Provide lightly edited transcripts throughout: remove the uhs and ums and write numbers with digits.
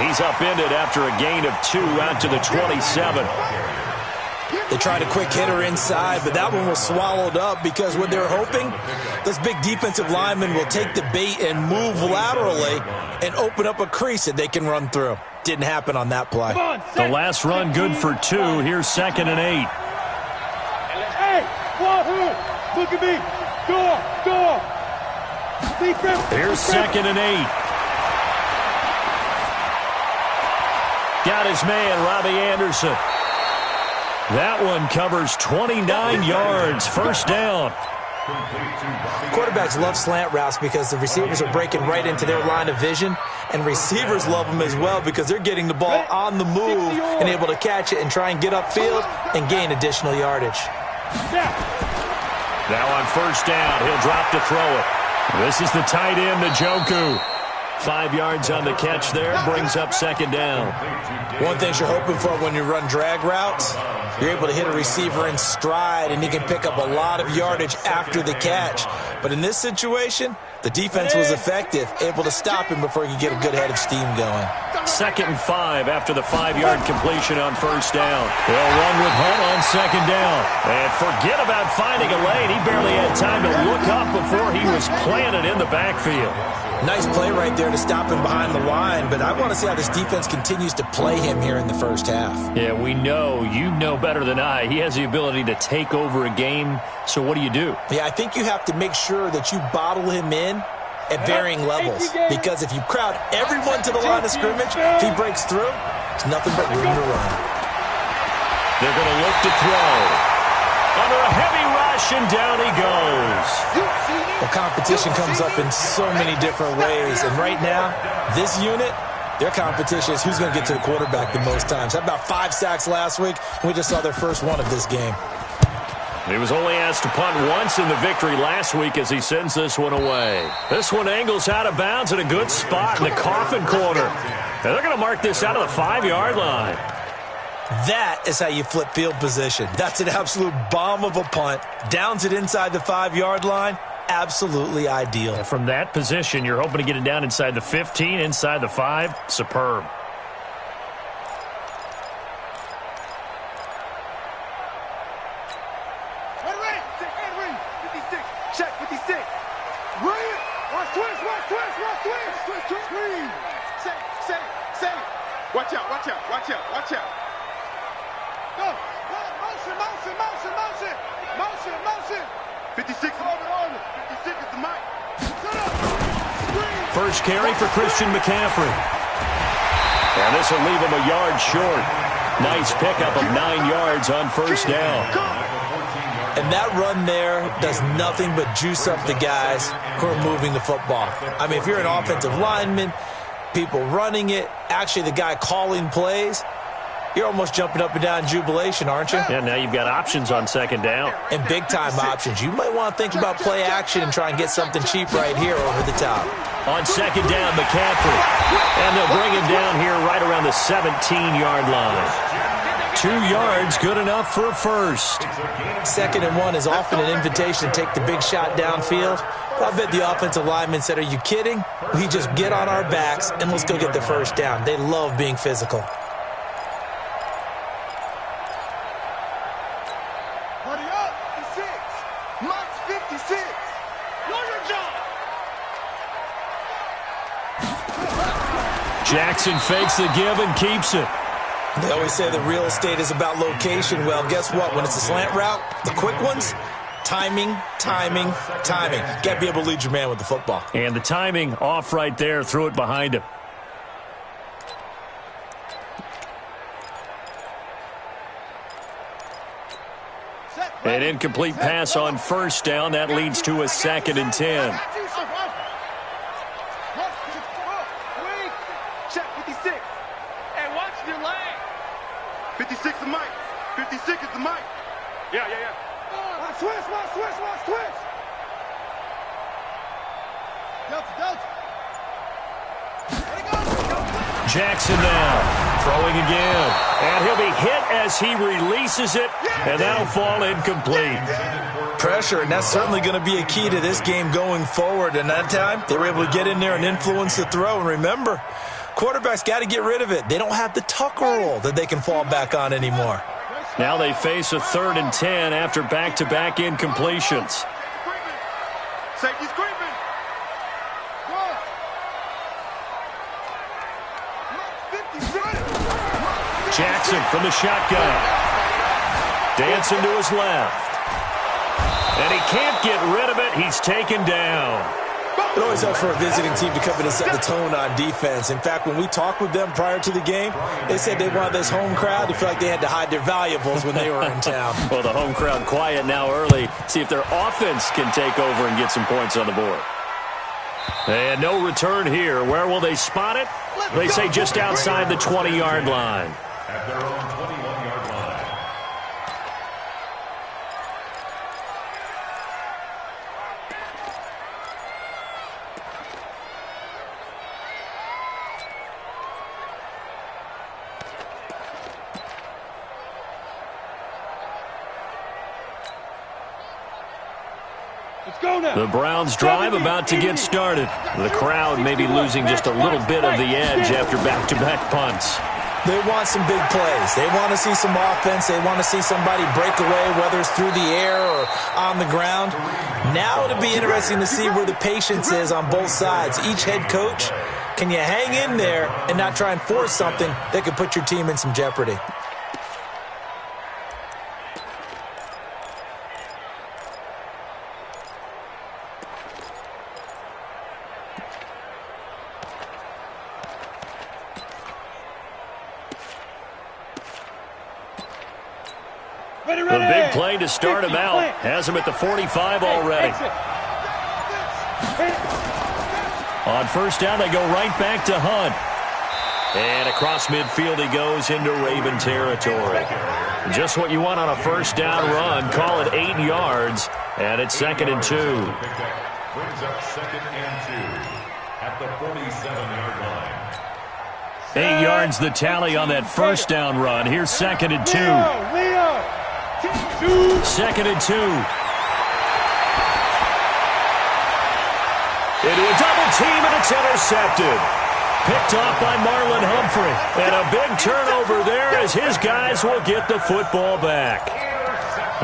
He's upended after a gain of 2 out to the 27. They tried a quick hitter inside, but that one was swallowed up because what they're hoping, those big defensive linemen will take the bait and move laterally and open up a crease that they can run through. Didn't happen on that play. The last run good for 2. Here's 2nd and 8. Hey, look at me. Go. Here's 2nd and 8. Got his man, Robbie Anderson. That one covers 29 yards. First down. Quarterbacks love slant routes because the receivers are breaking right into their line of vision, and receivers love them as well because they're getting the ball on the move and able to catch it and try and get upfield and gain additional yardage. Now on first down, he'll drop to throw it. This is the tight end, Njoku. 5 yards on the catch there, brings up 2nd down. One thing you're hoping for when you run drag routes, you're able to hit a receiver in stride, and he can pick up a lot of yardage after the catch. But in this situation, the defense was effective, able to stop him before he could get a good head of steam going. 2nd and 5 after the 5-yard completion on first down. They'll run with Hunt on 2nd down. And forget about finding a lane. He barely had time to look up before he was planted in the backfield. Nice play right there to stop him behind the line, but I want to see how this defense continues to play him here in the first half. Yeah, we know. You know better than I. He has the ability to take over a game, so what do you do? Yeah, I think you have to make sure that you bottle him in at varying levels, because if you crowd everyone to the line of scrimmage, if he breaks through, it's nothing but room to run. They're going to look to throw. Under a heavy rush, and down he goes. Well, competition comes up in so many different ways, and right now, this unit, their competition is who's going to get to the quarterback the most times. How about 5 sacks last week? We just saw their first one of this game. He was only asked to punt once in the victory last week as he sends this one away. This one angles out of bounds at a good spot in the coffin corner. And they're going to mark this out of the 5-yard line. That is how you flip field position. That's an absolute bomb of a punt. Downs it inside the 5-yard line. Absolutely ideal. And from that position, you're hoping to get it down inside the 15, inside the 5. Superb. Watch out. Go. Motion. 56 on. 56 is the mic. First carry for Christian McCaffrey. And this will leave him a yard short. Nice pickup of 9 yards on first down. And that run there does nothing but juice up the guys who are moving the football. I mean, if you're an offensive lineman, people running it, actually the guy calling plays, you're almost jumping up and down in jubilation, aren't you? Yeah, now you've got options on second down. And big-time options. You might want to think about play action and try and get something cheap right here over the top. On second down, McCaffrey. And they'll bring him down here right around the 17-yard line. 2 yards, good enough for a first. 2nd and 1 is often an invitation to take the big shot downfield. I bet the offensive lineman said, are you kidding? We just get on our backs and let's go get the first down. They love being physical. Jackson fakes the give and keeps it. They always say that real estate is about location. Well, guess what? When it's a slant route, the quick ones, timing. Got to be able to lead your man with the football. And the timing off right there. Threw it behind him. An incomplete pass on first down. That leads to a 2nd and 10. 56 the mic. 56 is the mic. Yeah. Switch. Delta. Jackson now throwing again. And he'll be hit as he releases it, and that'll fall incomplete. Pressure, and that's certainly going to be a key to this game going forward. And that time, they were able to get in there and influence the throw. And remember, Quarterbacks got to get rid of it. They don't have the Tucker rule that they can fall back on anymore. Now they face a 3rd and 10 after back-to-back incompletions. Safety's creeping. Jackson from the shotgun. Dancing to his left. And he can't get rid of it. He's taken down. It always helps for a visiting team to come in and set the tone on defense. In fact, when we talked with them prior to the game, they said they wanted this home crowd to feel like they had to hide their valuables when they were in town. Well, the home crowd quiet now early. See if their offense can take over and get some points on the board. And no return here. Where will they spot it? They say just outside the 20-yard line. At their own 21-yard line. Let's go now. The Browns drive about to get started. The crowd may be losing just a little bit of the edge after back-to-back punts. They want some big plays. They want to see some offense. They want to see somebody break away, whether it's through the air or on the ground. Now it'll be interesting to see where the patience is on both sides. Each head coach, can you hang in there and not try and force something that could put your team in some jeopardy? The big play to start him out. Has him at the 45 already. On first down, they go right back to Hunt. And across midfield he goes into Raven territory. Just what you want on a first down run. Call it 8 yards. And it's 2nd and 2. Brings up 2nd and 2 at the 47-yard line. 8 yards the tally on that first down run. Here's 2nd and 2. 2nd and 2. Into a double team, and it's intercepted. Picked off by Marlon Humphrey. And a big turnover there as his guys will get the football back.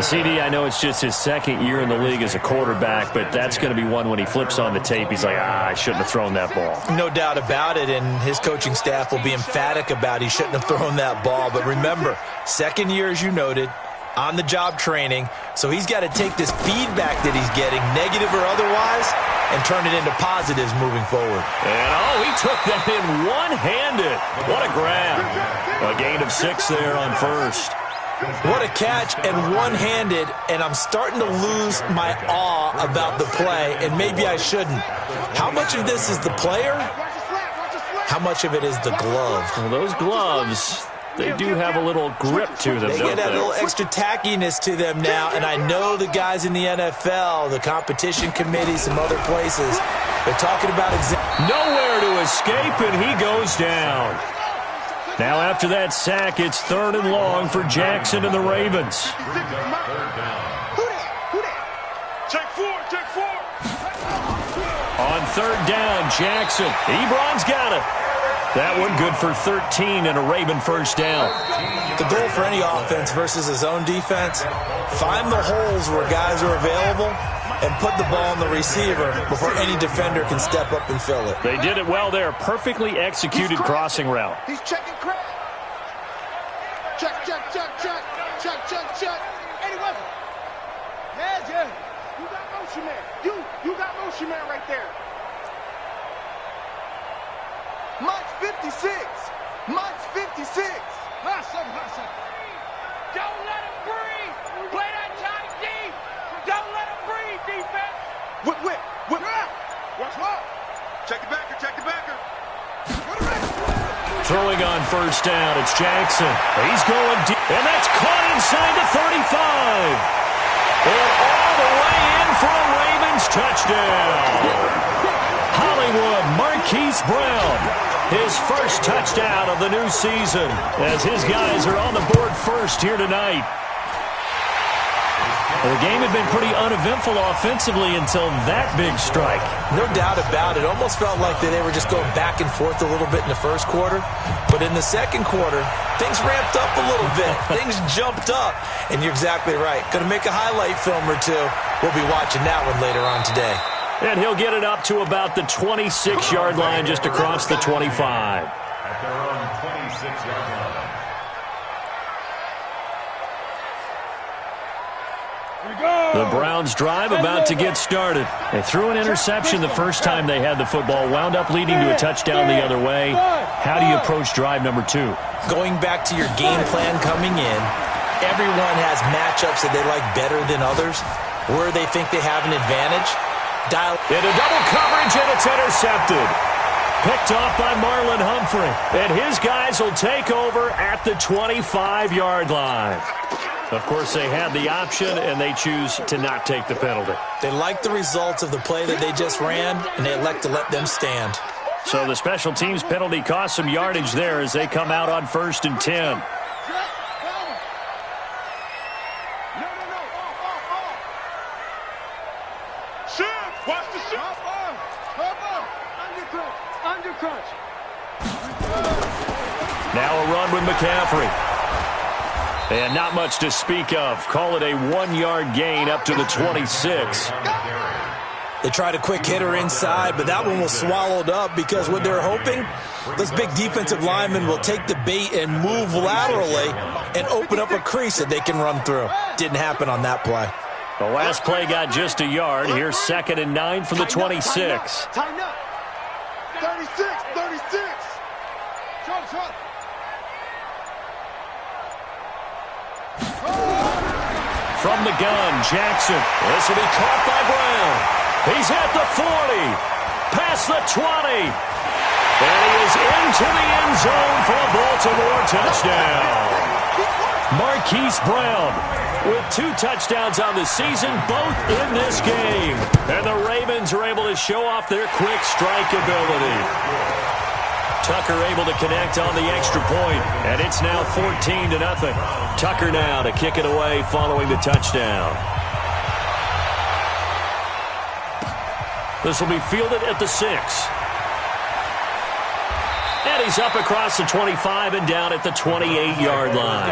CD, I know it's just his 2nd year in the league as a quarterback, but that's going to be one when he flips on the tape. He's like, I shouldn't have thrown that ball. No doubt about it, and his coaching staff will be emphatic about he shouldn't have thrown that ball. But remember, 2nd year, as you noted, on-the-job training, so he's got to take this feedback that he's getting, negative or otherwise, and turn it into positives moving forward. And, he took that in one-handed. What a grab. A gain of 6 there on first. What a catch and one-handed, and I'm starting to lose my awe about the play, and maybe I shouldn't. How much of this is the player? How much of it is the glove? Well, those gloves, they do have a little grip to them, They don't get that they? little extra tackiness to them now, and I know the guys in the NFL, the competition committee, some other places, they're talking about Nowhere to escape, and he goes down. Now after that sack, it's 3rd and long for Jackson and the Ravens. Check 4, check 4. On 3rd down, Jackson. Ebron's got it. That one good for 13 and a Raven first down. The goal for any offense versus his own defense, find the holes where guys are available and put the ball on the receiver before any defender can step up and fill it. They did it well there. Perfectly executed crossing route. He's checking crap. Check, check, check, check, check, check, check. Anyway. Yeah. You got motion man. You got motion man right there. Mike's 56. Mike's 56. Hustle. Don't let him breathe. Play that tight deep. Don't let him breathe, defense. Whip. Watch out. Check the backer. Throwing on first down, it's Jackson. He's going deep, and that's caught inside the 35. And all the way in for a Ravens touchdown. Hollywood Marquise Brown, his first touchdown of the new season, as his guys are on the board first here tonight. Well, the game had been pretty uneventful offensively until that big strike. No doubt about it. Almost felt like they were just going back and forth a little bit in the first quarter. But in the second quarter, things ramped up a little bit. Things jumped up. And you're exactly right. Going to make a highlight film or two. We'll be watching that one later on today. And he'll get it up to about the 26-yard line just across the 25. At their own 26-yard line. The Browns drive about to get started. They threw an interception the first time they had the football, wound up leading to a touchdown the other way. How do you approach drive number 2? Going back to your game plan coming in, everyone has matchups that they like better than others, where they think they have an advantage. Dial into double coverage, and it's intercepted. Picked off by Marlon Humphrey. And his guys will take over at the 25-yard line. Of course, they had the option, and they choose to not take the penalty. They like the results of the play that they just ran, and they elect to let them stand. So the special teams penalty cost some yardage there as they come out on 1st and 10. Watch the shot. Undercrunch. Now a run with McCaffrey. And not much to speak of. Call it a 1-yard gain up to the 26. They tried a quick hitter inside, but that one was swallowed up because what they're hoping, those big defensive linemen will take the bait and move laterally and open up a crease that they can run through. Didn't happen on that play. The last play got just a yard. Here's 2nd and 9 from the 26. Tighten up. 36. Trump. From the gun, Jackson. This will be caught by Brown. He's at the 40. Past the 20. And he is into the end zone for a Baltimore touchdown. Marquise Brown with 2 touchdowns on the season, both in this game. And the Ravens are able to show off their quick strike ability. Tucker able to connect on the extra point, and it's now 14-0. Tucker now to kick it away following the touchdown. This will be fielded at the 6. And he's up across the 25 and down at the 28-yard line.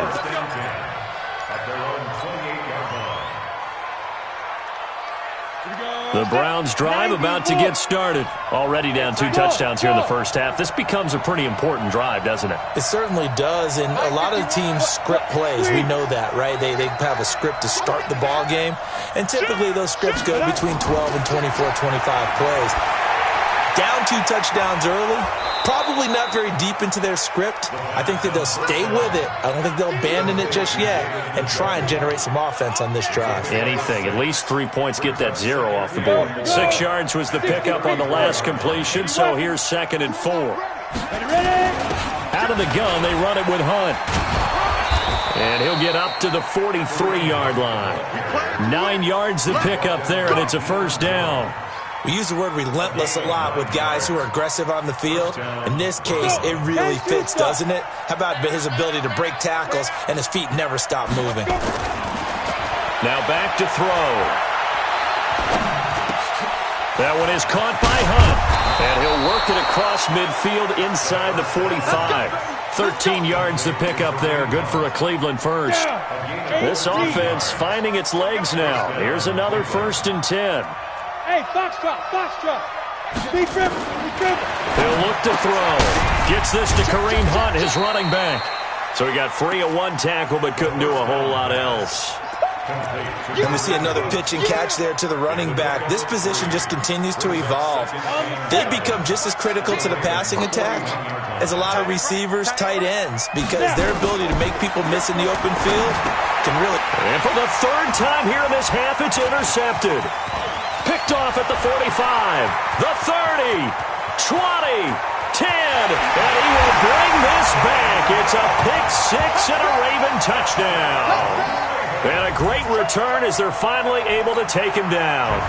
At their own 28-yard line. The Browns drive about to get started. Already down 2 touchdowns here in the first half. This becomes a pretty important drive, doesn't it? It certainly does, and a lot of the teams script plays. We know that, right? They have a script to start the ball game, and typically those scripts go between 12 and 24, 25 plays. Down 2 touchdowns early, probably not very deep into their script. I think that they'll stay with it. I don't think they'll abandon it just yet and try and generate some offense on this drive. Anything. At least 3 points get that 0 off the board. 6 yards was the pickup on the last completion, so here's 2nd and 4. Out of the gun, they run it with Hunt. And he'll get up to the 43-yard line. 9 yards the pickup there, and it's a first down. We use the word relentless a lot with guys who are aggressive on the field. In this case, it really fits, doesn't it? How about his ability to break tackles and his feet never stop moving? Now back to throw. That one is caught by Hunt. And he'll work it across midfield inside the 45. 13 yards to pick up there. Good for a Cleveland first. This offense finding its legs now. Here's another 1st and 10. Hey, Foxtrot. Be driven. He'll look to throw. Gets this to Kareem Hunt, his running back. So he got free of 1 tackle, but couldn't do a whole lot else. And we see another pitch and catch there to the running back. This position just continues to evolve. They become just as critical to the passing attack as a lot of receivers, tight ends, because their ability to make people miss in the open field can really... And for the 3rd time here in this half, it's intercepted. Picked off at the 45, the 30, 20, 10, and he will bring this back. It's a pick 6 and a Raven touchdown. And a great return as they're finally able to take him down.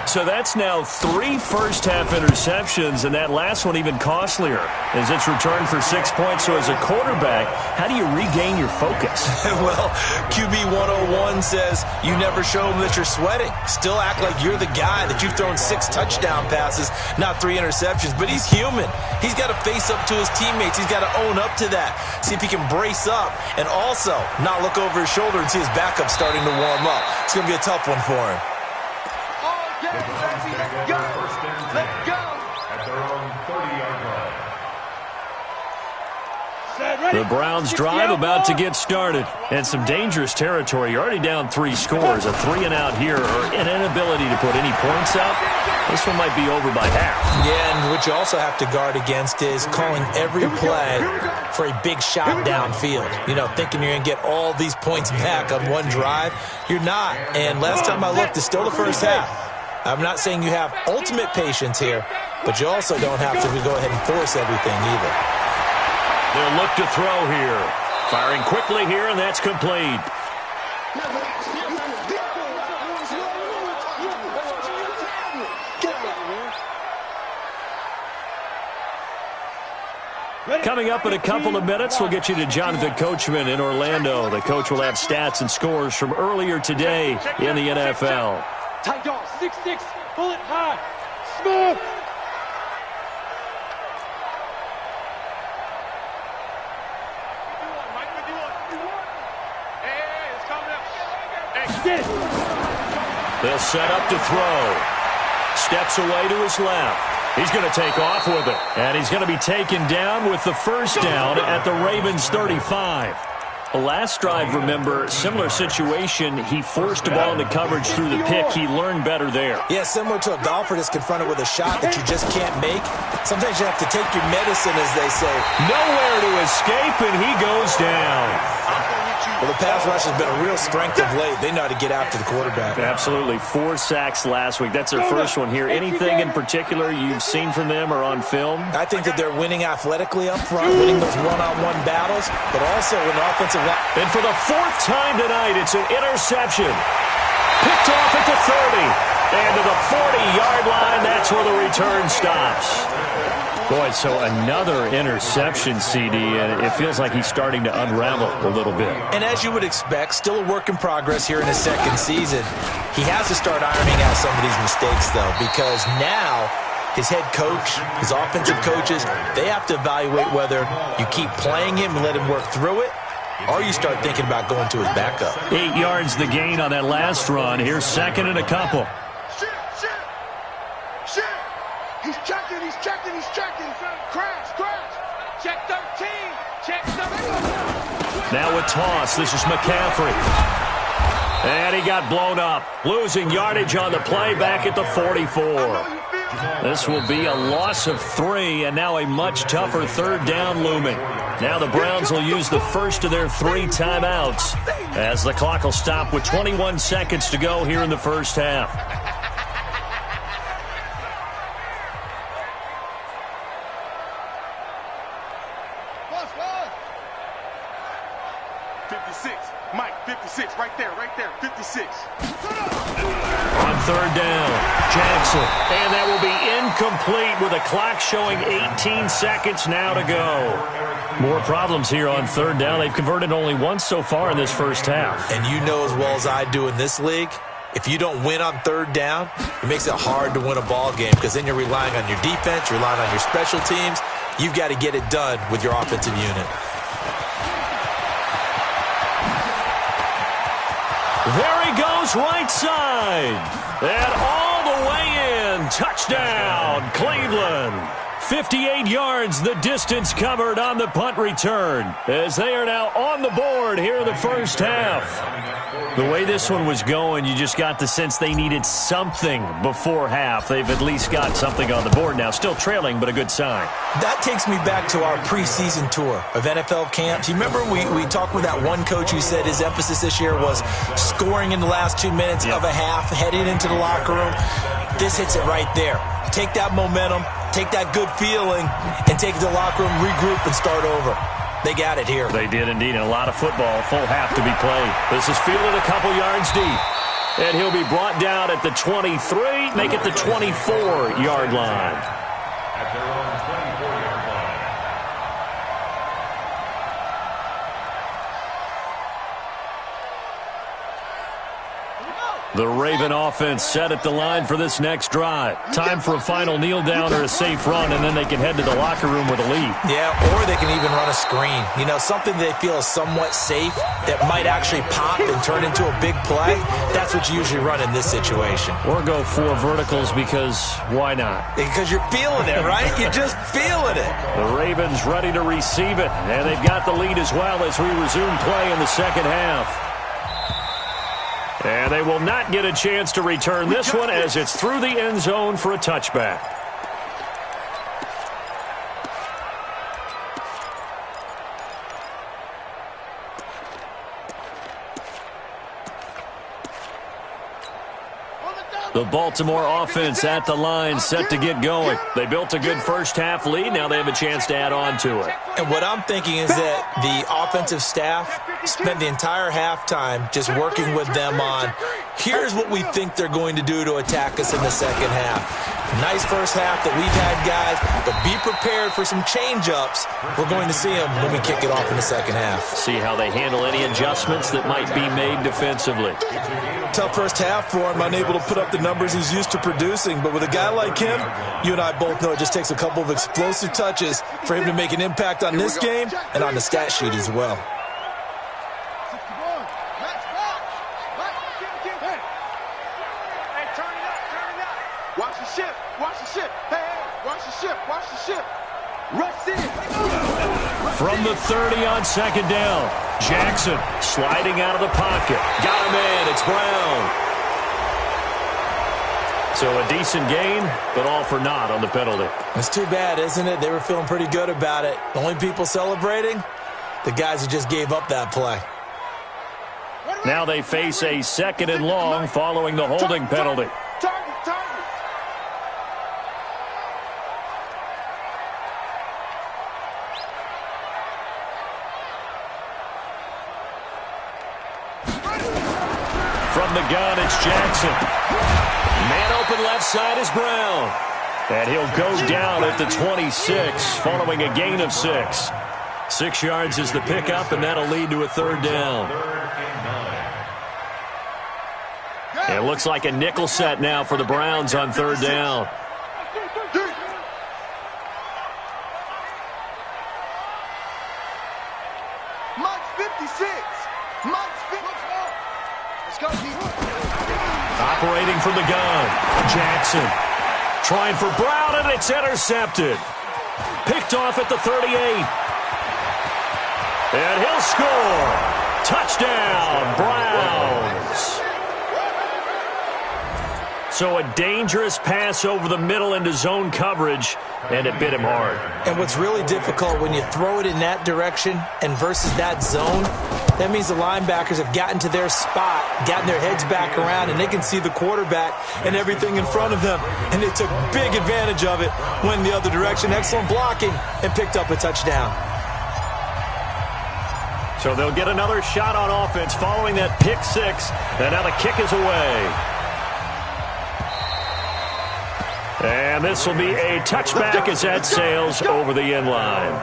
So that's now 3 first-half interceptions, and that last one even costlier as it's returned for 6 points. So as a quarterback, how do you regain your focus? Well, QB 101 says you never show them that you're sweating. Still act like you're the guy, that you've thrown 6 touchdown passes, not 3 interceptions. But he's human. He's got to face up to his teammates. He's got to own up to that. See if he can brace up and also not look over his shoulder and see his backup starting to warm up. It's going to be a tough one for him. Let's go. Let's go. At their own 30-yard line. The Browns drive about to get started. And some dangerous territory. You're already down 3 scores. A 3-and-out here or an inability to put any points up. This one might be over by half. Yeah, and what you also have to guard against is calling every play for a big shot downfield. You know, thinking you're going to get all these points back on one drive. You're not. And last time I looked, it's still the first half. I'm not saying you have ultimate patience here, but you also don't have to go ahead and force everything either. They'll look to throw here. Firing quickly here, and that's complete. Coming up in a couple of minutes, we'll get you to Jonathan Coachman in Orlando. The coach will have stats and scores from earlier today in the NFL. Tight dog, 6'6", bullet high, smooth. They'll set up to throw. Steps away to his left. He's going to take off with it. And he's going to be taken down with the first down at the Ravens 35. The last drive, remember, similar situation. He forced the ball into coverage through the pick. He learned better there. Yeah, similar to a golfer that's confronted with a shot that you just can't make. Sometimes you have to take your medicine, as they say. Nowhere to escape, and he goes down. Well, the pass rush has been a real strength of late. They know how to get after the quarterback. Absolutely. 4 sacks last week. That's their first one here. Anything in particular you've seen from them or on film? I think that they're winning athletically up front, winning those one-on-one battles, but also in offensive line. And for the 4th time tonight, it's an interception. Picked off at the 30. And to the 40-yard line, that's where the return stops. Boy, so another interception, CD, and it feels like he's starting to unravel a little bit. And as you would expect, still a work in progress here in his second season. He has to start ironing out some of these mistakes, though, because now his head coach, his offensive coaches, they have to evaluate whether you keep playing him and let him work through it, or you start thinking about going to his backup. 8 yards the gain on that last run. Here's second and a couple. He's checking. Crash. Check 13. Check 13. Now a toss. This is McCaffrey. And he got blown up. Losing yardage on the play back at the 44. This will be a loss of 3, and now a much tougher 3rd down looming. Now the Browns will use the first of their 3 timeouts as the clock will stop with 21 seconds to go here in the first half. 56, right there, 56. On 3rd down, Jackson. And that will be incomplete with a clock showing 18 seconds now to go. More problems here on 3rd down. They've converted only once so far in this first half. And you know as well as I do in this league, if you don't win on 3rd down, it makes it hard to win a ball game because then you're relying on your defense, you're relying on your special teams. You've got to get it done with your offensive unit. There he goes, right side. And all the way in. Touchdown, Cleveland. 58 yards, the distance covered on the punt return, as they are now on the board here in the first half. The way this one was going, you just got the sense they needed something before half. They've at least got something on the board now. Still trailing, but a good sign. That takes me back to our preseason tour of NFL camps. You remember we talked with that one coach who said his emphasis this year was scoring in the last 2 minutes of a half, heading into the locker room. This hits it right there. Take that momentum, take that good feeling, and take it to the locker room, regroup, and start over. They got it here. They did indeed, and a lot of football, full half to be played. This is fielded a couple yards deep. And he'll be brought down at the 23, make it the 24-yard line. At their own 24-yard line. The Raven offense set at the line for this next drive. Time for a final kneel down or a safe run, and then they can head to the locker room with a lead. Yeah, or they can even run a screen. You know, something they feel is somewhat safe that might actually pop and turn into a big play. That's what you usually run in this situation. Or go 4 verticals because why not? Because you're feeling it, right? You're just feeling it. The Ravens ready to receive it, and they've got the lead as well as we resume play in the second half. And they will not get a chance to return this one as it's through the end zone for a touchback. The Baltimore offense at the line, set to get going. They built a good first-half lead. Now they have a chance to add on to it. And what I'm thinking is that the offensive staff spent the entire halftime just working with them on, here's what we think they're going to do to attack us in the second half. Nice first half that we've had, guys, but be prepared for some change-ups. We're going to see them when we kick it off in the second half. See how they handle any adjustments that might be made defensively. Tough first half for him, unable to put up the numbers he's used to producing. But with a guy like him, you and I both know it just takes a couple of explosive touches for him to make an impact on this game and on the stat sheet as well. Watch the ship. Watch the ship. Hey, watch the ship. Watch the ship. Rush in. From the 30 on second down, Jackson sliding out of the pocket. Got him in. It's Brown. So a decent gain, but all for naught on the penalty. It's too bad, isn't it? They were feeling pretty good about it. The only people celebrating, the guys who just gave up that play. Now they face a 2nd and long following the holding penalty. Target. From the gun, it's Jackson. Man open left side is Brown. And he'll go down at the 26 following a gain of 6. 6 yards is the pickup, and that'll lead to a 3rd down. It looks like a nickel set now for the Browns on 3rd down. March 56. March 54. Let's go, Operating from the gun, Jackson. Trying for Brown, and it's intercepted. Picked off at the 38. And he'll score. Touchdown, Browns. So a dangerous pass over the middle into zone coverage, and it bit him hard. And what's really difficult when you throw it in that direction and versus that zone, that means the linebackers have gotten to their spot, gotten their heads back around, and they can see the quarterback and everything in front of them. And they took big advantage of it, went the other direction. Excellent blocking, and picked up a touchdown. So they'll get another shot on offense following that pick 6, and now the kick is away. And this will be a touchback as that sails over the end line.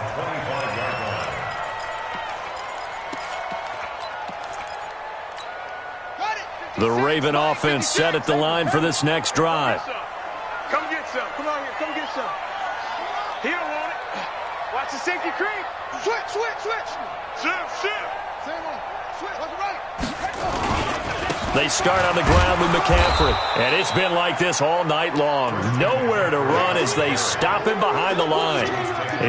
The Raven offense set at the line for this next drive. Come get some. Come on here. Come get some. He don't want it. Watch the safety creep. Switch. Shift. Same one. Switch. Look right. They start on the ground with McCaffrey, and it's been like this all night long. Nowhere to run as they stop him behind the line.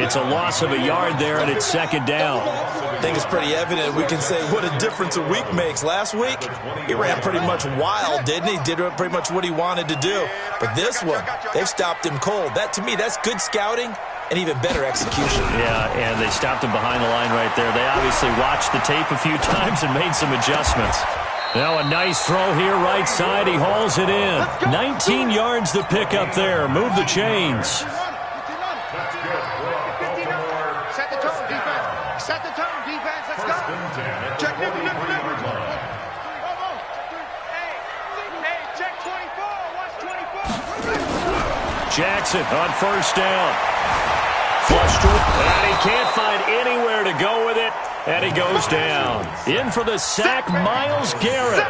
It's a loss of a yard there, and it's 2nd down. I think it's pretty evident. We can say what a difference a week makes. Last week, he ran pretty much wild, didn't he? Did pretty much what he wanted to do. But this one, they've stopped him cold. That, to me, that's good scouting and even better execution. Yeah, and they stopped him behind the line right there. They obviously watched the tape a few times and made some adjustments. Now a nice throw here, right side. He hauls it in. 19 yards to pick up there. Move the chains. Set the tone, defense. Set the tone, defense. Let's go. Check, nip. Hey, Jackson on first down. Flushed through, and he can't find anywhere to go with it, and he goes down. In for the sack, Myles Garrett.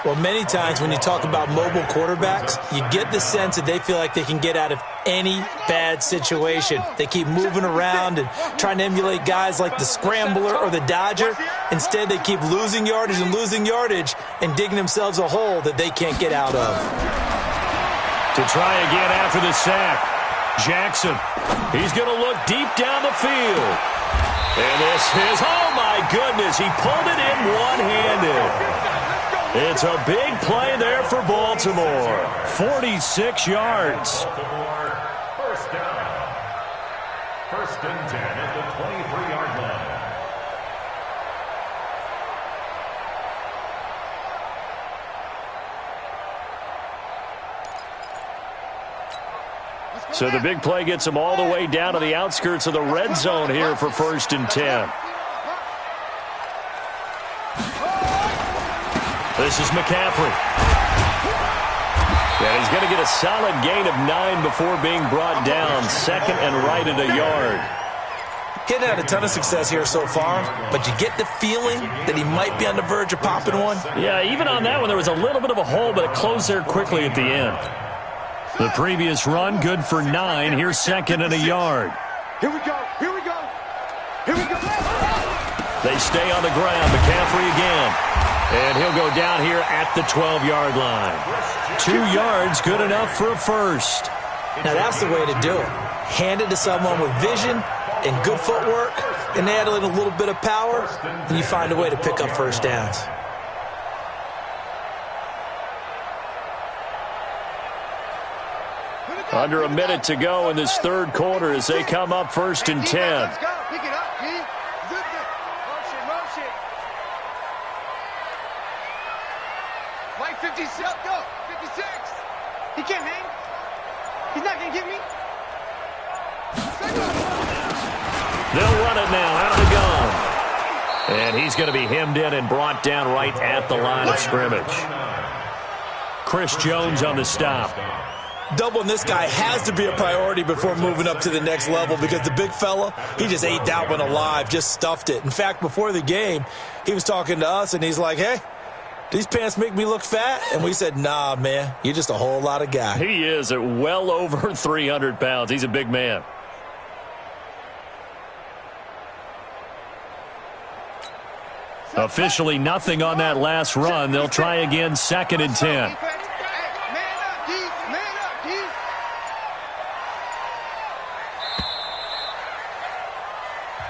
Well, many times when you talk about mobile quarterbacks, you get the sense that they feel like they can get out of any bad situation. They keep moving around and trying to emulate guys like the Scrambler or the Dodger. Instead, they keep losing yardage and digging themselves a hole that they can't get out of. To try again after the sack, Jackson. He's going to look deep down the field. And this is, oh my goodness, he pulled it in one-handed. It's a big play there for Baltimore. 46 yards. First down. First and 10 at the 23-yard line. So the big play gets him all the way down to the outskirts of the red zone here for first and 10. This is McCaffrey. And he's going to get a solid gain of 9 before being brought down. Second and right at a yard. Getting had a ton of success here so far, but you get the feeling that he might be on the verge of popping one. Yeah, even on that one, there was a little bit of a hole, but it closed there quickly at the end. The previous run, good for 9. Here's second and a yard. Here we go. Here we go. Here we go. They stay on the ground. McCaffrey again. And he'll go down here at the 12-yard line. 2 yards, good enough for a first. Now that's the way to do it. Hand it to someone with vision and good footwork, and add in a little bit of power, and you find a way to pick up first downs. Under a minute to go in this third quarter as they come up first and 10. Let's go. Pick it up, G. Motion. White 56. Go. 56. He can't hang. He's not going to get me. They'll run it now out of the gun. And he's going to be hemmed in and brought down right at the line of scrimmage. Chris Jones on the stop. Doubling this guy has to be a priority before moving up to the next level because the big fella, he just ate that one alive, just stuffed it. In fact, before the game, he was talking to us, and he's like, hey, these pants make me look fat? And we said, nah, man, you're just a whole lot of guy. He is at well over 300 pounds. He's a big man. Officially nothing on that last run. They'll try again, second and 10.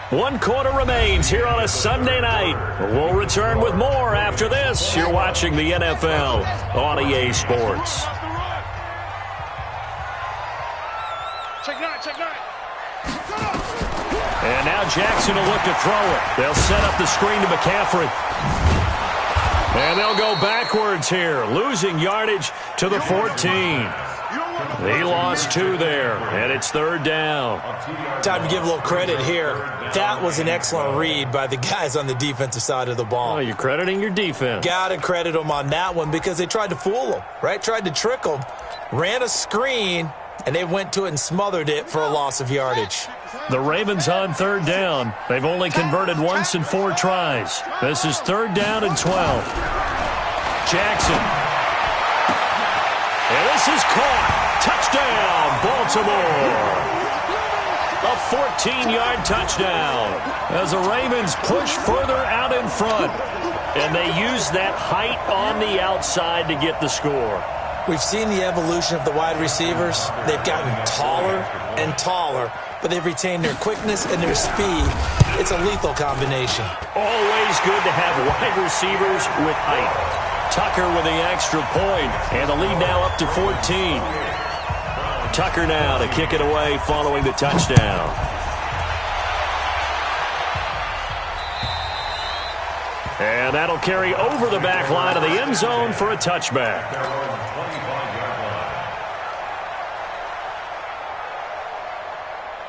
One quarter remains here on a Sunday night. We'll return with more after this. You're watching the NFL on EA Sports. Check nine. And now Jackson will look to throw it. They'll set up the screen to McCaffrey. And they'll go backwards here, losing yardage to the 14. He lost 2 there, and it's third down. Time to give a little credit here. That was an excellent read by the guys on the defensive side of the ball. Oh, you're crediting your defense. Got to credit them on that one because they tried to fool him, right? Tried to trick him, ran a screen, and they went to it and smothered it for a loss of yardage. The Ravens on third down. They've only converted once in 4 tries. This is third down and 12. Jackson. And this is caught. Touchdown, Baltimore. A 14-yard touchdown as the Ravens push further out in front. And they use that height on the outside to get the score. We've seen the evolution of the wide receivers. They've gotten taller and taller, but they've retained their quickness and their speed. It's a lethal combination. Always good to have wide receivers with height. Tucker with the extra point, and the lead now up to 14. Tucker now to kick it away following the touchdown. And that'll carry over the back line of the end zone for a touchback.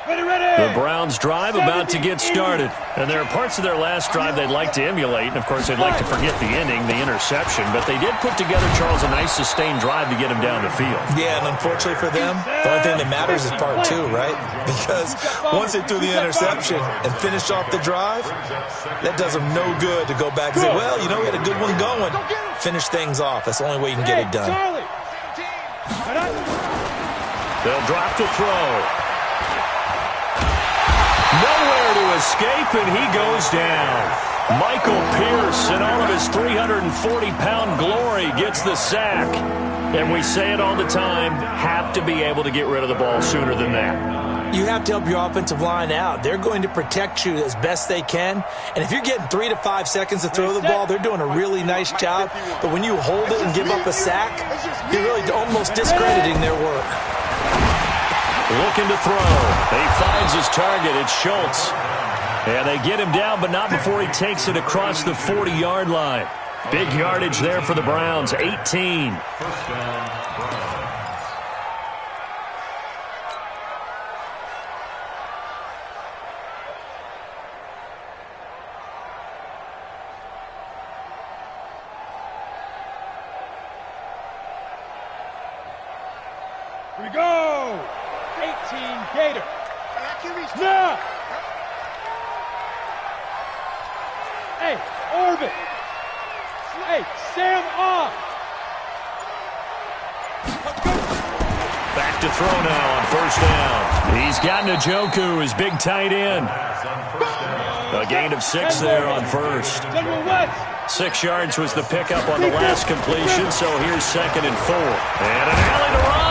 The Browns drive about to get started. And there are parts of their last drive they'd like to emulate. And, of course, they'd like to forget the ending, the interception. But they did put together, Charles, a nice sustained drive to get him down the field. Yeah, and unfortunately for them, the only thing that matters is part two, right? Because once they threw the interception and finished off the drive, that does them no good to go back and say, well, you know, we had a good one going. Finish things off. That's the only way you can get it done. They'll drop to throw. Nowhere to escape, and he goes down. Michael Pierce, in all of his 340-pound glory, gets the sack. And we say it all the time, have to be able to get rid of the ball sooner than that. You have to help your offensive line out. They're going to protect you as best they can. And if you're getting 3 to 5 seconds to throw the ball, they're doing a really nice job. But when you hold it and give up a sack, you're really almost discrediting their work. Looking to throw. He finds his target. It's Schultz. And they get him down, but not before he takes it across the 40-yard line. Big yardage there for the Browns, 18. First down, Browns. Here we go. 18 Gator. Snap. Hey, Orbit. Hey, Sam off. Back to throw now on first down. He's got Njoku, his big tight end. A gain of 6 there on first. 6 yards was the pickup on the last completion, so here's 2nd and 4. And an alley to run.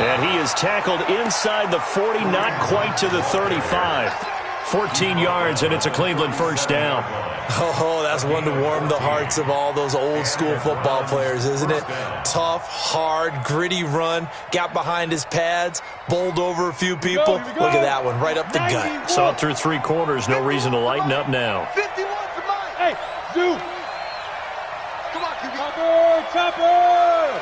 And he is tackled inside the 40, not quite to the 35. 14 yards, and it's a Cleveland first down. Oh, that's one to warm the hearts of all those old-school football players, isn't it? Tough, hard, gritty run, got behind his pads, bowled over a few people. Look at that one, right up the gut. Saw it through 3 quarters, no reason to lighten up now. 51 to mine. Hey, Zoo. Come on, QB. Chopper.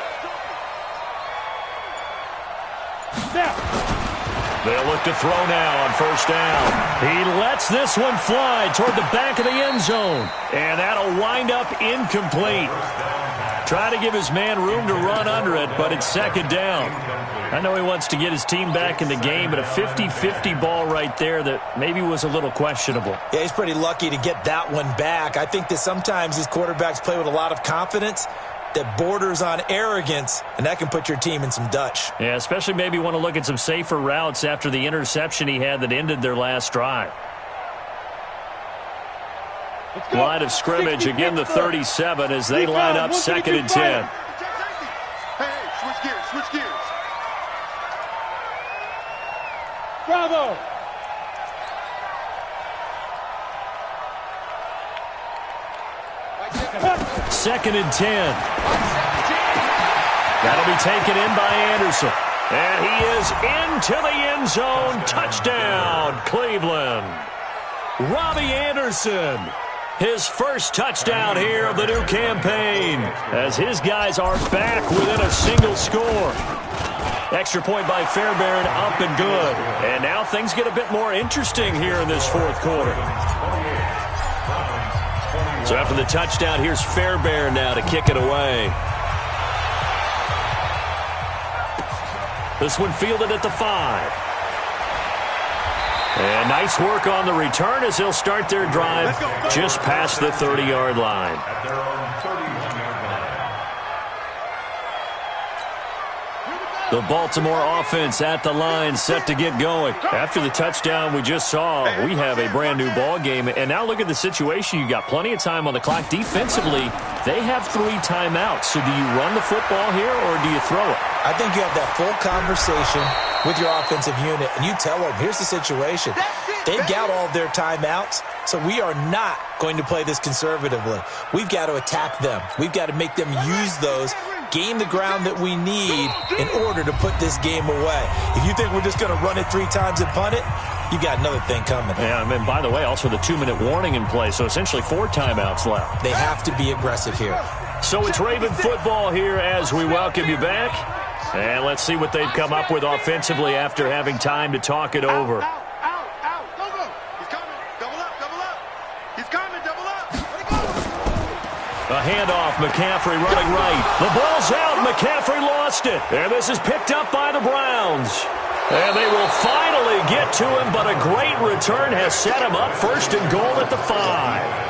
Now. They'll look to throw now on first down. He lets this one fly toward the back of the end zone. And that'll wind up incomplete. Try to give his man room to run under it, but it's 2nd down. I know he wants to get his team back in the game, but a 50-50 ball right there that maybe was a little questionable. Yeah, he's pretty lucky to get that one back. I think that sometimes these quarterbacks play with a lot of confidence that borders on arrogance, and that can put your team in some Dutch. Yeah, especially maybe want to look at some safer routes after the interception he had that ended their last drive. Line of scrimmage, again the 37 as they line up 2nd and 10. Hey, switch gears, switch gears. Bravo. Second and 10. That'll be taken in by Anderson. And he is into the end zone. Touchdown, Cleveland. Robbie Anderson. His first touchdown here of the new campaign as his guys are back within a single score. Extra point by Fairbairn, up and good. And now things get a bit more interesting here in this 4th quarter. So after the touchdown, here's Fairbairn now to kick it away. This one fielded at the 5. And nice work on the return as they'll start their drive just past the 30-yard line. At their own 31-yard line. The Baltimore offense at the line, set to get going. After the touchdown we just saw, we have a brand-new ball game. And now look at the situation. You got plenty of time on the clock. Defensively, they have 3 timeouts. So do you run the football here or do you throw it? I think you have that full conversation with your offensive unit, and you tell them, here's the situation. They've got all of their timeouts, so we are not going to play this conservatively. We've got to attack them. We've got to make them use those, gain the ground that we need in order to put this game away. If you think we're just going to run it 3 times and punt it, you got another thing coming. Yeah, and by the way, also the 2-minute warning in play, so essentially 4 timeouts left. They have to be aggressive here. So it's Raven football here as we welcome you back. And let's see what they've come up with offensively after having time to talk it over. He's coming, double up. A handoff, McCaffrey running right. The ball's out, McCaffrey lost it. And this is picked up by the Browns. And they will finally get to him, but a great return has set him up first and goal at the 5.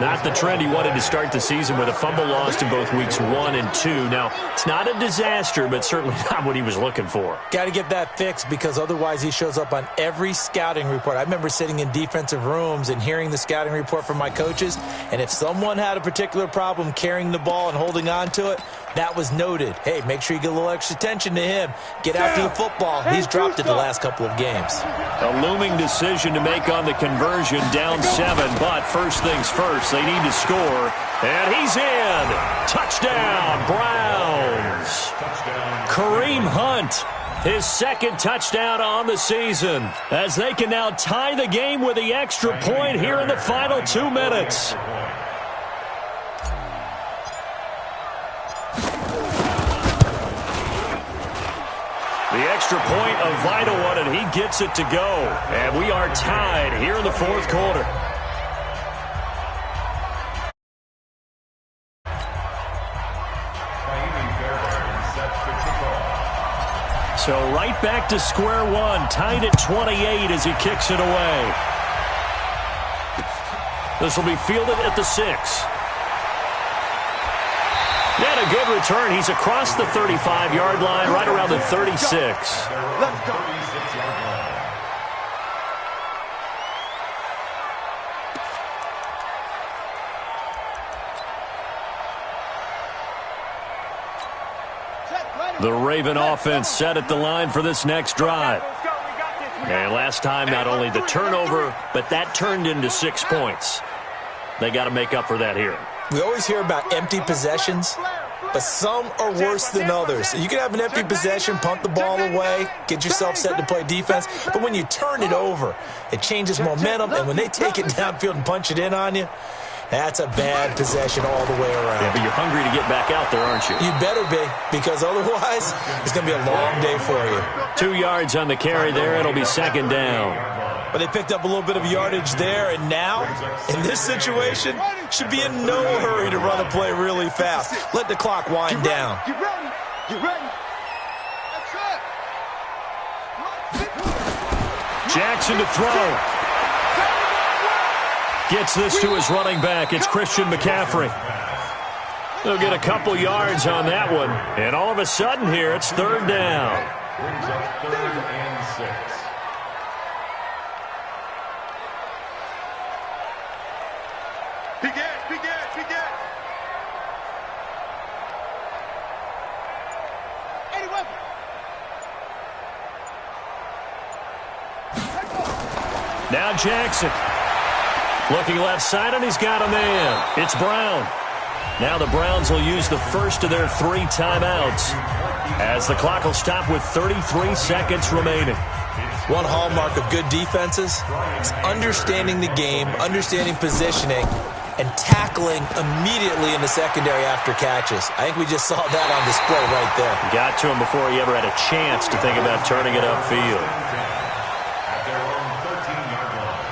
Not the trend he wanted to start the season with a fumble lost in both weeks 1 and 2. Now, it's not a disaster, but certainly not what he was looking for. Got to get that fixed because otherwise he shows up on every scouting report. I remember sitting in defensive rooms and hearing the scouting report from my coaches, and if someone had a particular problem carrying the ball and holding on to it, that was noted. Hey, make sure you get a little extra attention to him. Get after the football. He's dropped it the last couple of games. A looming decision to make on the conversion, down 7, but first things first, they need to score, and he's in. Touchdown, Browns. Kareem Hunt, his second touchdown on the season, as they can now tie the game with the extra point here in the final 2 minutes. The extra point, a vital one, and he gets it to go. And we are tied here in the fourth quarter. So right back to square one, tied at 28 as he kicks it away. This will be fielded at the 6. And a good return. He's across the 35-yard line, right around the 36. Let's go. The Raven offense set at the line for this next drive. And last time, not only the turnover, but that turned into 6 points. They got to make up for that here. We always hear about empty possessions, but some are worse than others. You can have an empty possession, punt the ball away, get yourself set to play defense, but when you turn it over, it changes momentum, and when they take it downfield and punch it in on you, that's a bad possession all the way around. Yeah, but you're hungry to get back out there, aren't you? You better be, because otherwise it's going to be a long day for you. 2 yards on the carry there. It'll be second down. But they picked up a little bit of yardage there, and now, in this situation, should be in no hurry to run a play really fast. Let the clock wind down. Get ready. Get ready. That's it. Jackson to throw. Gets this to his running back. It's Christian McCaffrey. They'll get a couple yards on that one. And all of a sudden here, it's third down. Brings up 3rd and 6. Begin. Any weapon. Now Jackson. Looking left side, and he's got a man. It's Brown. Now the Browns will use the first of their 3 timeouts, as the clock will stop with 33 seconds remaining. One hallmark of good defenses is understanding the game, understanding positioning, and tackling immediately in the secondary after catches. I think we just saw that on display right there. Got to him before he ever had a chance to think about turning it upfield. At their own 13-yard line.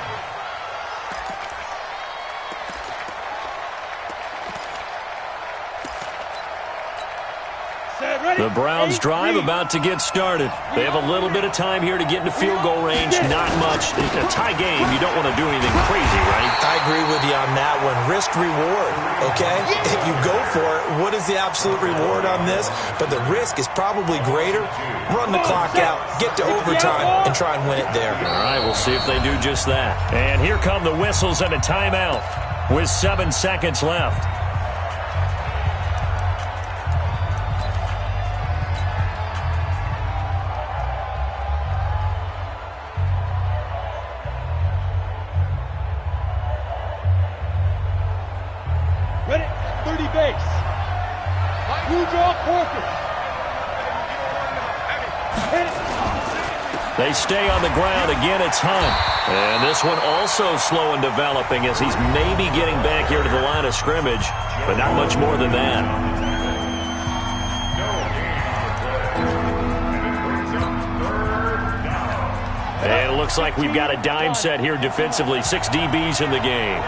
The Browns drive about to get started. They have a little bit of time here to get into field goal range. Not much. A tie game, you don't want to do anything crazy, right? I agree with you on that one. Risk reward, okay? If you go for it, what is the absolute reward on this? But the risk is probably greater. Run the clock out, get to overtime, and try and win it there. All right, we'll see if they do just that. And here come the whistles and a timeout with 7 seconds left. Ready? 30 base. Blue draw, Corker. They stay on the ground. Again, it's Hunt. And this one also slow in developing as he's maybe getting back here to the line of scrimmage, but not much more than that. And it looks like we've got a dime set here defensively. 6 DBs in the game.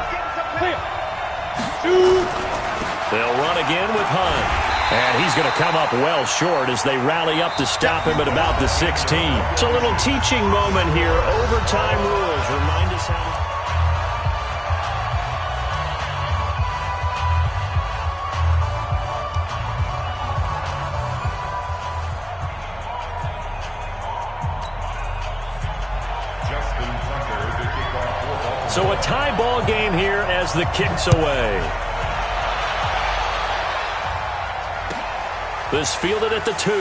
They'll run again with Hunt. And he's going to come up well short as they rally up to stop him at about the 16. It's a little teaching moment here. Overtime rules remind us how to... So a tie ball game here as the kick's away. This fielded at the 2.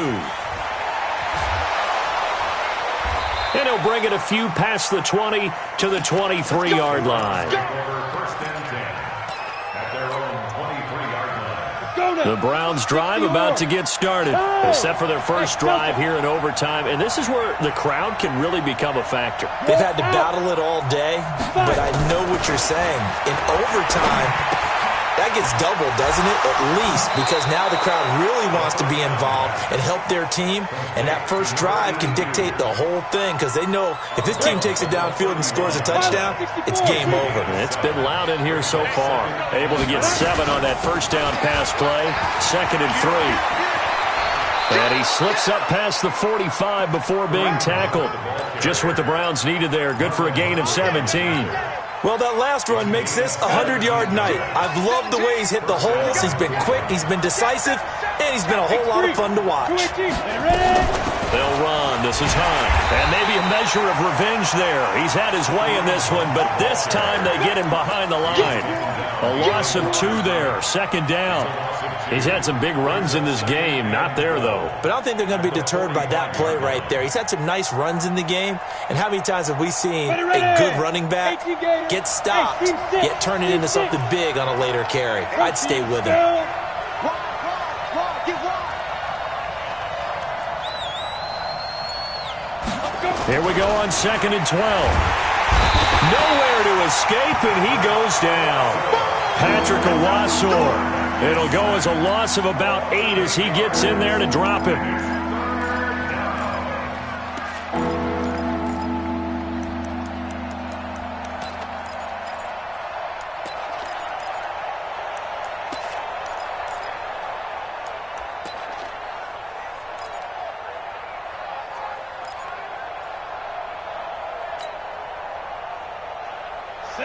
And he'll bring it a few past the 20 to the 23-yard line. The Browns drive about to get started, except for their first drive here in overtime. And this is where the crowd can really become a factor. They've had to battle it all day, but I know what you're saying. In overtime, that gets doubled, doesn't it? At least, because now the crowd really wants to be involved and help their team. And that first drive can dictate the whole thing because they know if this team takes it downfield and scores a touchdown, it's game over. It's been loud in here so far. Able to get 7 on that first down pass play. 2nd and 3. And he slips up past the 45 before being tackled. Just what the Browns needed there. Good for a gain of 17. Well, that last run makes this a 100-yard night. I've loved the way he's hit the holes. He's been quick, he's been decisive, and he's been a whole lot of fun to watch. They'll run. This is Hunt. And maybe a measure of revenge there. He's had his way in this one, but this time they get him behind the line. A loss of 2 there. 2nd down. He's had some big runs in this game. Not there, though. But I don't think they're going to be deterred by that play right there. He's had some nice runs in the game. And how many times have we seen a good running back get stopped, yet turn it into something big on a later carry? I'd stay with him. Here we go on 2nd and 12. Nowhere to escape, and he goes down. Patrick Owasor. It'll go as a loss of about 8 as he gets in there to drop him.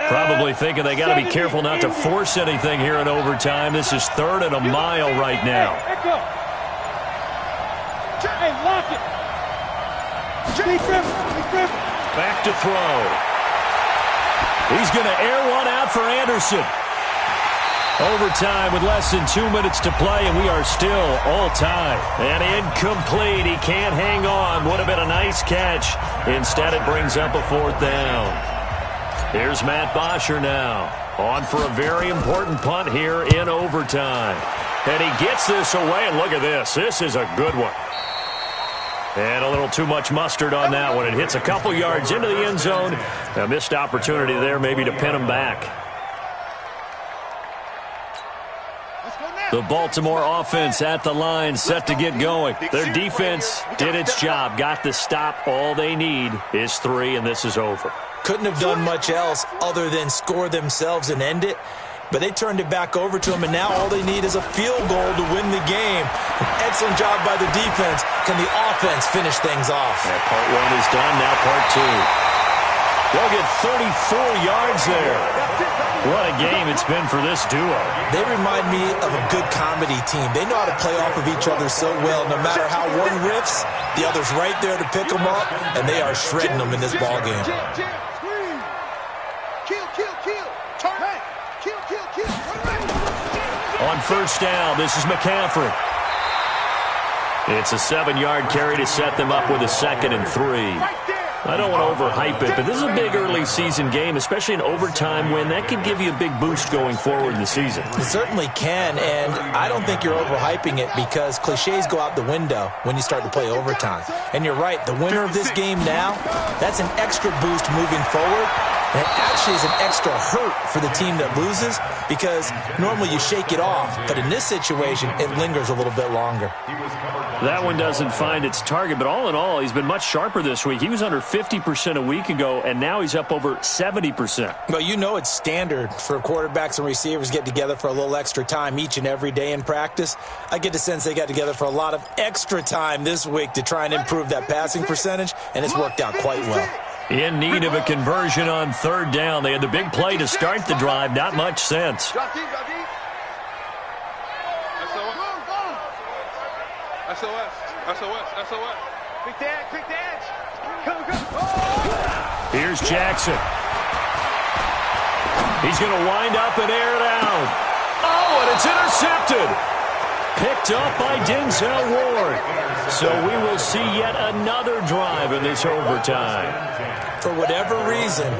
Probably thinking they got to be careful not to force anything here in overtime. This is 3rd and a mile right now. Back to throw. He's going to air one out for Anderson. Overtime with less than 2 minutes to play, and we are still all tied. And incomplete. He can't hang on. Would have been a nice catch. Instead, it brings up a 4th down. Here's Matt Bosher now, on for a very important punt here in overtime. And he gets this away, and look at this. This is a good one. And a little too much mustard on that one. It hits a couple yards into the end zone. A missed opportunity there maybe to pin him back. The Baltimore offense at the line, set to get going. Their defense did its job, got the stop. All they need is 3, and this is over. Couldn't have done much else other than score themselves and end it. But they turned it back over to him, and now all they need is a field goal to win the game. An excellent job by the defense. Can the offense finish things off? Yeah, part 1 is done, now part 2. They'll get 34 yards there. What a game it's been for this duo. They remind me of a good comedy team. They know how to play off of each other so well. No matter how one riffs, the other's right there to pick them up, and they are shredding them in this ballgame. On first down, this is McCaffrey. It's a 7-yard carry to set them up with a 2nd and 3. I don't want to overhype it, but this is a big early season game, especially an overtime win. That could give you a big boost going forward in the season. It certainly can, and I don't think you're overhyping it because cliches go out the window when you start to play overtime. And you're right, the winner of this game now, that's an extra boost moving forward. And it actually actually is an extra hurt for the team that loses because normally you shake it off. But in this situation, it lingers a little bit longer. That one doesn't find its target, but all in all, he's been much sharper this week. He was under 50% a week ago, and now he's up over 70%. Well, you know it's standard for quarterbacks and receivers get together for a little extra time each and every day in practice. I get the sense they got together for a lot of extra time this week to try and improve that passing percentage, and it's worked out quite well. In need of a conversion on third down. They had the big play to start the drive. Not much sense. SOS. Quick edge. Go. Here's Jackson. He's going to wind up and air it out. Oh, and it's intercepted. Picked up by Denzel Ward. So we will see yet another drive in this overtime. For whatever reason,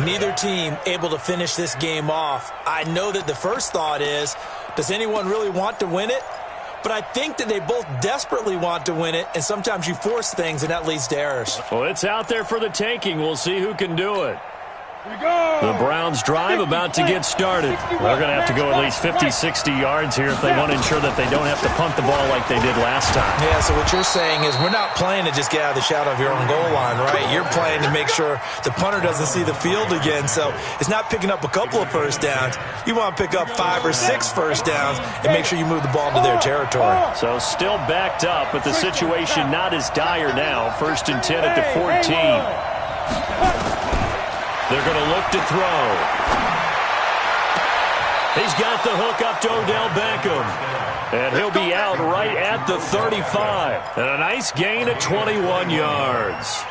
neither team able to finish this game off. I know that the first thought is, does anyone really want to win it? But I think that they both desperately want to win it, and sometimes you force things, and that leads to errors. Well, it's out there for the taking. We'll see who can do it. The Browns drive about to get started. They're going to have to go at least 50, 60 yards here if they want to ensure that they don't have to punt the ball like they did last time. Yeah, so what you're saying is we're not playing to just get out of the shadow of your own goal line, right? You're playing to make sure the punter doesn't see the field again. So it's not picking up a couple of first downs. You want to pick up 5 or 6 first downs and make sure you move the ball into their territory. So still backed up, but the situation not as dire now. 1st and 10 at the 14. They're going to look to throw. He's got the hook up to Odell Beckham. And he'll be out right at the 35. And a nice gain of 21 yards.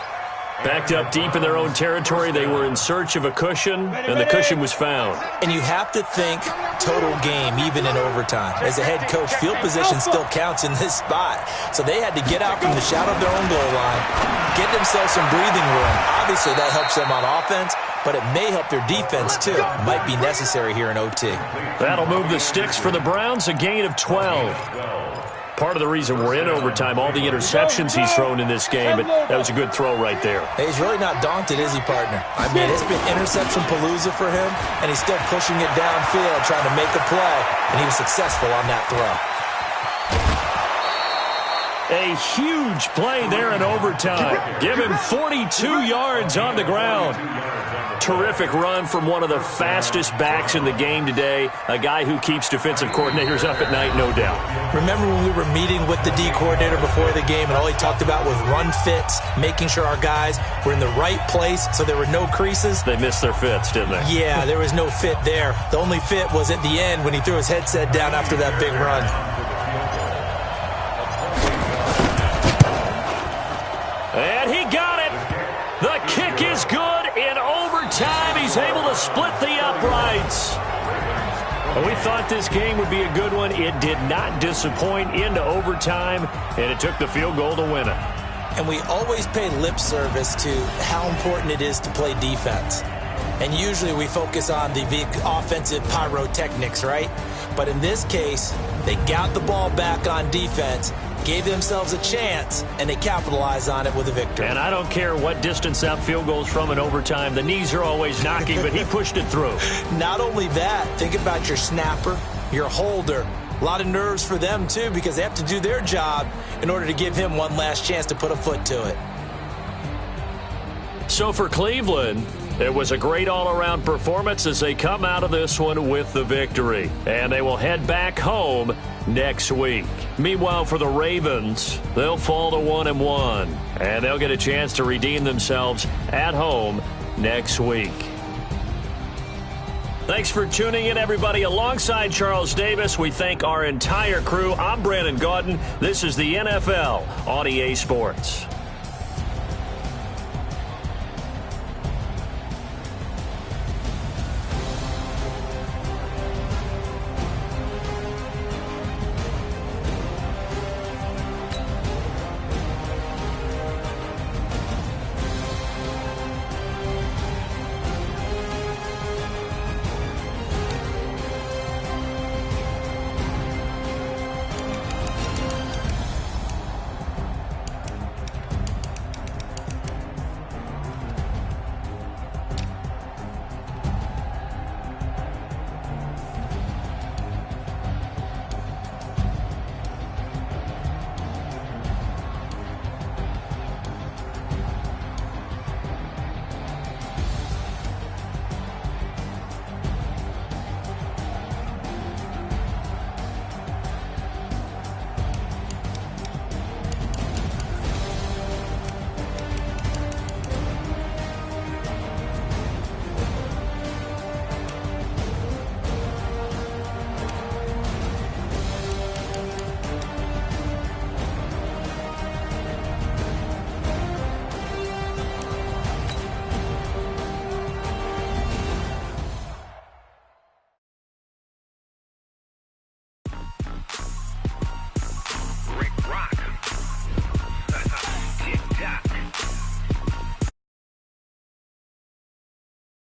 Backed up deep in their own territory. They were in search of a cushion, and the cushion was found. And you have to think total game, even in overtime. As a head coach, field position still counts in this spot. So they had to get out from the shadow of their own goal line, get themselves some breathing room. Obviously, that helps them on offense, but it may help their defense, too. Might be necessary here in OT. That'll move the sticks for the Browns, a gain of 12. Part of the reason we're in overtime, all the interceptions he's thrown in this game, but that was a good throw right there. Hey, he's really not daunted, is he, partner? I mean, it's been interception palooza for him, and he's still pushing it downfield, trying to make a play, and he was successful on that throw. A huge play there in overtime. Give him 42 yards on the ground. Terrific run from one of the fastest backs in the game today, a guy who keeps defensive coordinators up at night, no doubt. Remember when we were meeting with the D coordinator before the game and all he talked about was run fits, making sure our guys were in the right place so there were no creases? They missed their fits, didn't they? Yeah, there was no fit there. The only fit was at the end when he threw his headset down after that big run. And he got it. The kick is good. In overtime, he's able to split the uprights. And we thought this game would be a good one. It did not disappoint into overtime, and it took the field goal to win it. And we always pay lip service to how important it is to play defense. And usually we focus on the big offensive pyrotechnics, right? But in this case, they got the ball back on defense, gave themselves a chance, and they capitalized on it with a victory. And I don't care what distance that field goes from in overtime. The knees are always knocking, but he pushed it through. Not only that, think about your snapper, your holder. A lot of nerves for them, too, because they have to do their job in order to give him one last chance to put a foot to it. So for Cleveland, it was a great all-around performance as they come out of this one with the victory. And they will head back home next week. Meanwhile, for the Ravens, they'll fall to 1-1, and they'll get a chance to redeem themselves at home next week. Thanks for tuning in, everybody. Alongside Charles Davis, we thank our entire crew. I'm Brandon Gaudin. This is the NFL on EA Sports.